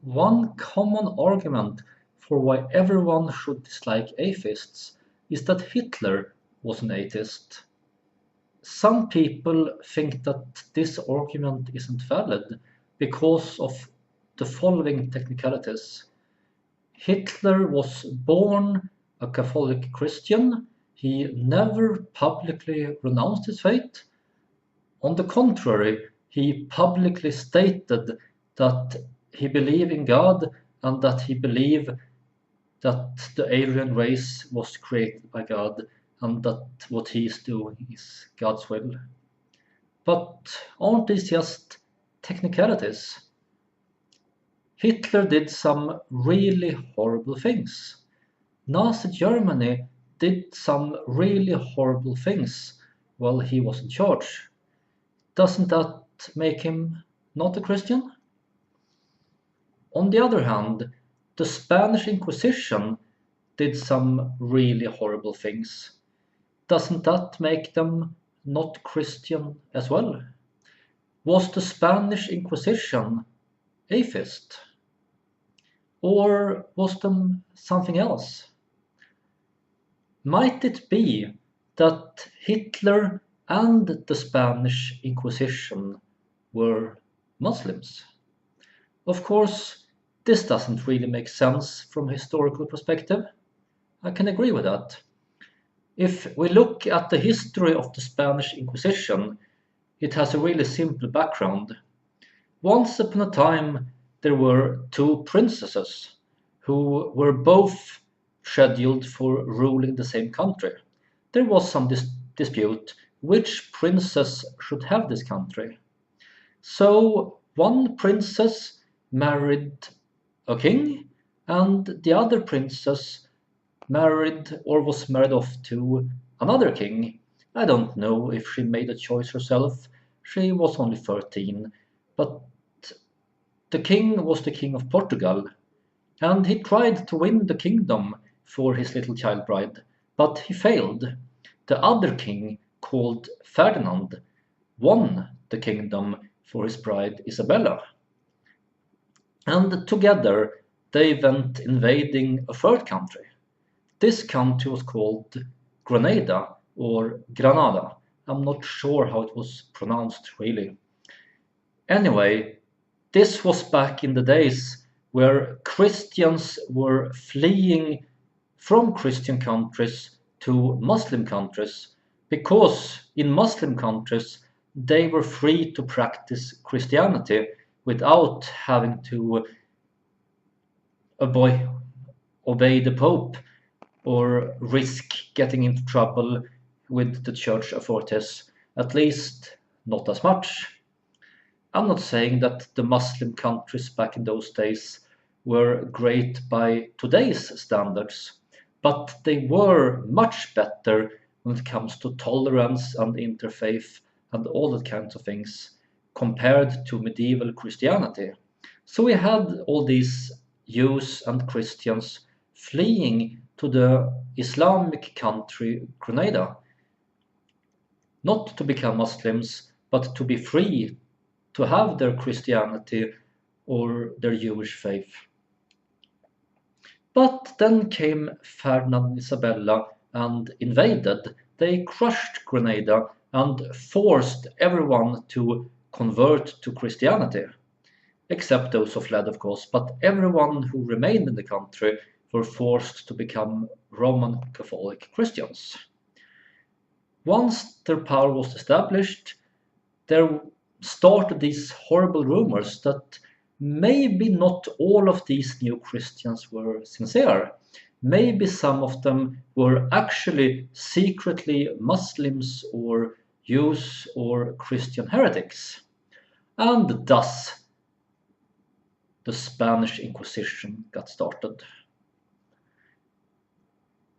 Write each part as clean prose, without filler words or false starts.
One common argument for why everyone should dislike atheists is that Hitler was an atheist. Some people think that this argument isn't valid because of the following technicalities. Hitler was born a Catholic Christian. He never publicly renounced his faith. On the contrary, he publicly stated that he believed in God and that he believed that the Aryan race was created by God and that what he is doing is God's will. But aren't these just technicalities? Hitler did some really horrible things. Nazi Germany did some really horrible things while he was in charge. Doesn't that make him not a Christian? On the other hand, the Spanish Inquisition did some really horrible things. Doesn't that make them not Christian as well? Was the Spanish Inquisition atheist? Or was them something else? Might it be that Hitler and the Spanish Inquisition were Muslims? Of course, this doesn't really make sense from a historical perspective. I can agree with that. If we look at the history of the Spanish Inquisition, it has a really simple background. Once upon a time, there were two princesses who were both scheduled for ruling the same country. There was some dispute which princess should have this country. So one princess married a king, and the other princess married or was married off to another king. I don't know if she made a choice herself. She was only 13, but the king was the king of Portugal, and he tried to win the kingdom for his little child bride, but he failed. The other king, called Ferdinand, won the kingdom for his bride Isabella. And together they went invading a third country. This country was called Granada or Granada. I'm not sure how it was pronounced really. Anyway, this was back in the days where Christians were fleeing from Christian countries to Muslim countries because in Muslim countries they were free to practice Christianity without having to obey the Pope or risk getting into trouble with the church authorities, at least not as much. I'm not saying that the Muslim countries back in those days were great by today's standards, but they were much better when it comes to tolerance and interfaith and all that kinds of things compared to medieval Christianity. So we had all these Jews and Christians fleeing to the Islamic country Grenada, not to become Muslims, but to be free to have their Christianity or their Jewish faith. But then came Ferdinand and Isabella and invaded. They crushed Grenada and forced everyone to convert to Christianity, except those who fled, of course, but everyone who remained in the country were forced to become Roman Catholic Christians. Once their power was established, there started these horrible rumors that maybe not all of these new Christians were sincere. Maybe some of them were actually secretly Muslims or Jews or Christian heretics. And thus, the Spanish Inquisition got started.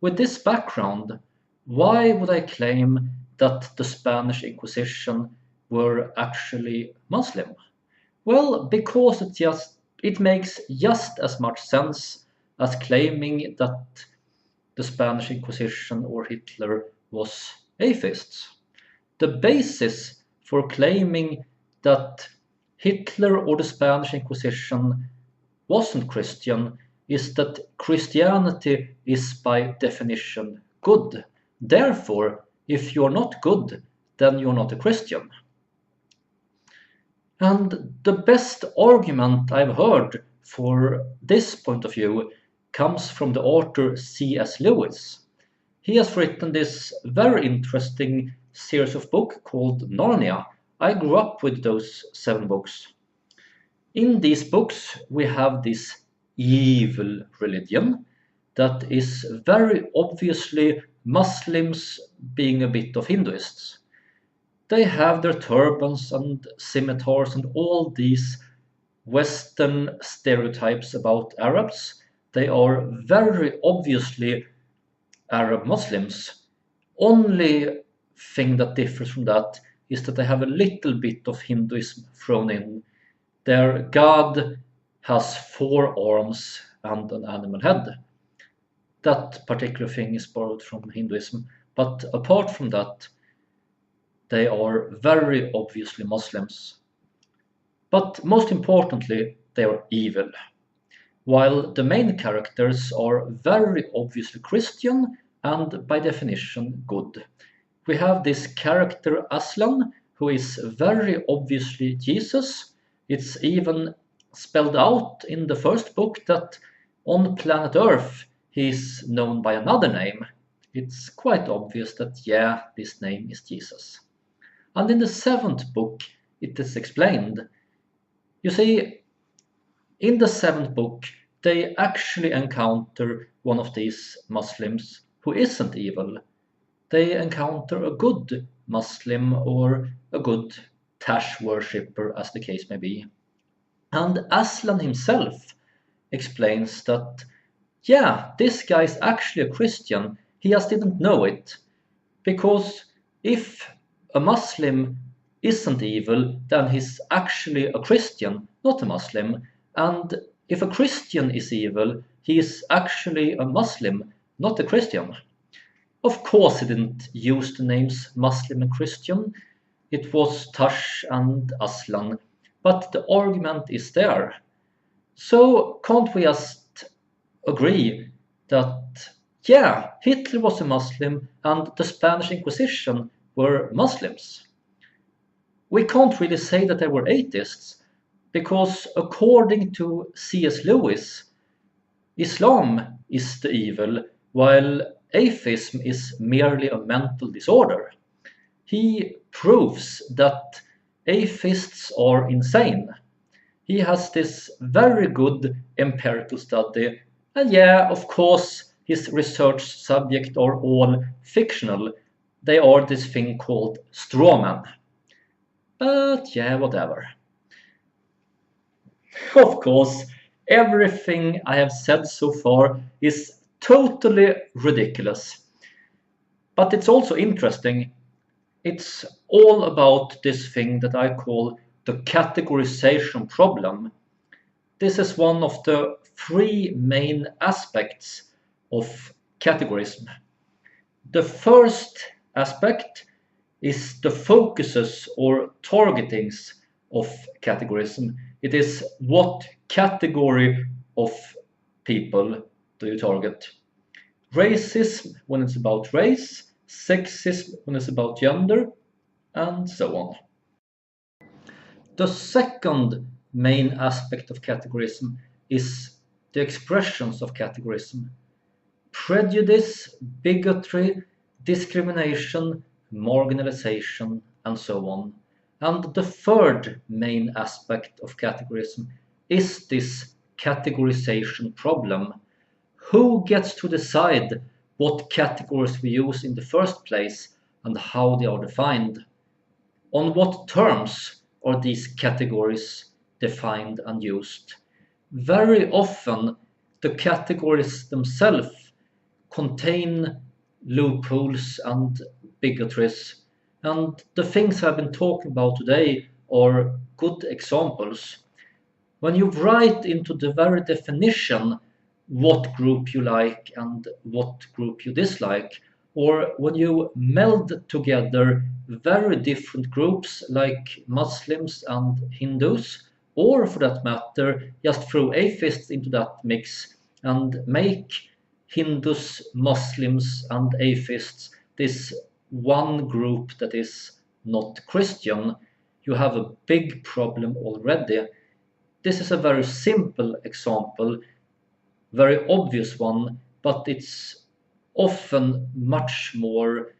With this background, why would I claim that the Spanish Inquisition were actually Muslim? Well, because it makes just as much sense as claiming that the Spanish Inquisition or Hitler was atheists. The basis for claiming that Hitler or the Spanish Inquisition wasn't Christian is that Christianity is by definition good. Therefore, if you're not good, then you're not a Christian. And the best argument I've heard for this point of view comes from the author C.S. Lewis. He has written this very interesting series of books called Narnia. I grew up with those 7 books. In these books, we have this evil religion that is very obviously Muslims being a bit of Hinduists. They have their turbans and scimitars and all these Western stereotypes about Arabs. They are very obviously Arab Muslims. Only thing that differs from that is that they have a little bit of Hinduism thrown in. Their god has 4 arms and an animal head. That particular thing is borrowed from Hinduism, but apart from that, they are very obviously Muslims. But most importantly, they are evil. While the main characters are very obviously Christian and by definition good. We have this character Aslan, who is very obviously Jesus. It's even spelled out in the first book that on planet Earth he's known by another name. It's quite obvious that, yeah, this name is Jesus. And in the 7th book, it is explained. You see, in the 7th book, they actually encounter one of these Muslims who isn't evil. They encounter a good Muslim or a good Tash worshipper, as the case may be. And Aslan himself explains that, yeah, this guy is actually a Christian. He just didn't know it. Because if a Muslim isn't evil, then he's actually a Christian, not a Muslim. And if a Christian is evil, he is actually a Muslim, not a Christian. Of course, he didn't use the names Muslim and Christian. It was Tash and Aslan, but the argument is there. So can't we just agree that, yeah, Hitler was a Muslim and the Spanish Inquisition were Muslims? We can't really say that they were atheists, because according to C.S. Lewis, Islam is the evil, while atheism is merely a mental disorder. He proves that atheists are insane. He has this very good empirical study, and yeah, of course, his research subjects are all fictional. They are this thing called strawman. But yeah, whatever. Of course, everything I have said so far is totally ridiculous. But it's also interesting. It's all about this thing that I call the categorization problem. This is one of the 3 main aspects of categorism. The first aspect is the focuses or targetings of categorism. It is what category of people do you target. Racism when it's about race, sexism when it's about gender, and so on. The second main aspect of categorism is the expressions of categorism. Prejudice, bigotry, discrimination, marginalization, and so on. And the third main aspect of categorism is this categorization problem. Who gets to decide what categories we use in the first place and how they are defined? On what terms are these categories defined and used? Very often, the categories themselves contain loopholes and bigotries, and the things I've been talking about today are good examples. When you write into the very definition what group you like and what group you dislike, or when you meld together very different groups like Muslims and Hindus, or for that matter, just throw atheists into that mix and make Hindus, Muslims, and atheists this one group that is not Christian, you have a big problem already. This is a very simple example, very obvious one, but it's often much more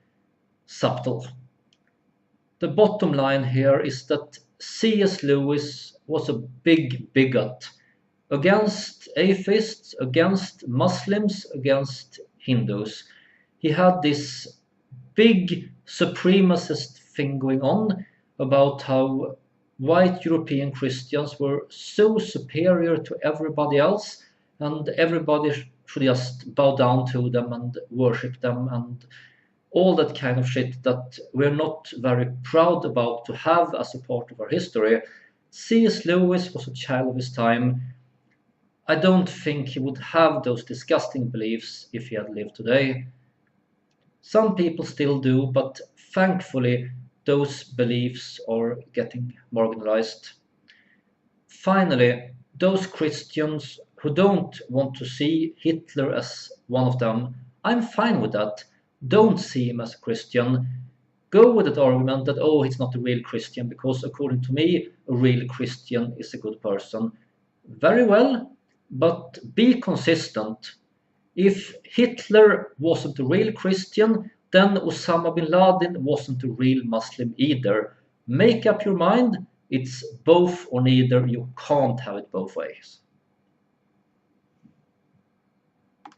subtle. The bottom line here is that C.S. Lewis was a big bigot against atheists, against Muslims, against Hindus. He had this big supremacist thing going on about how white European Christians were so superior to everybody else, and everybody should just bow down to them and worship them, and all that kind of shit that we're not very proud about to have as a part of our history. C.S. Lewis was a child of his time. I don't think he would have those disgusting beliefs if he had lived today. Some people still do, but thankfully those beliefs are getting marginalized. Finally, those Christians who don't want to see Hitler as one of them, I'm fine with that. Don't see him as a Christian. Go with that argument that, oh, he's not a real Christian, because according to me, a real Christian is a good person. Very well, but be consistent. If Hitler wasn't a real Christian, then Osama bin Laden wasn't a real Muslim either. Make up your mind. It's both or neither. You can't have it both ways.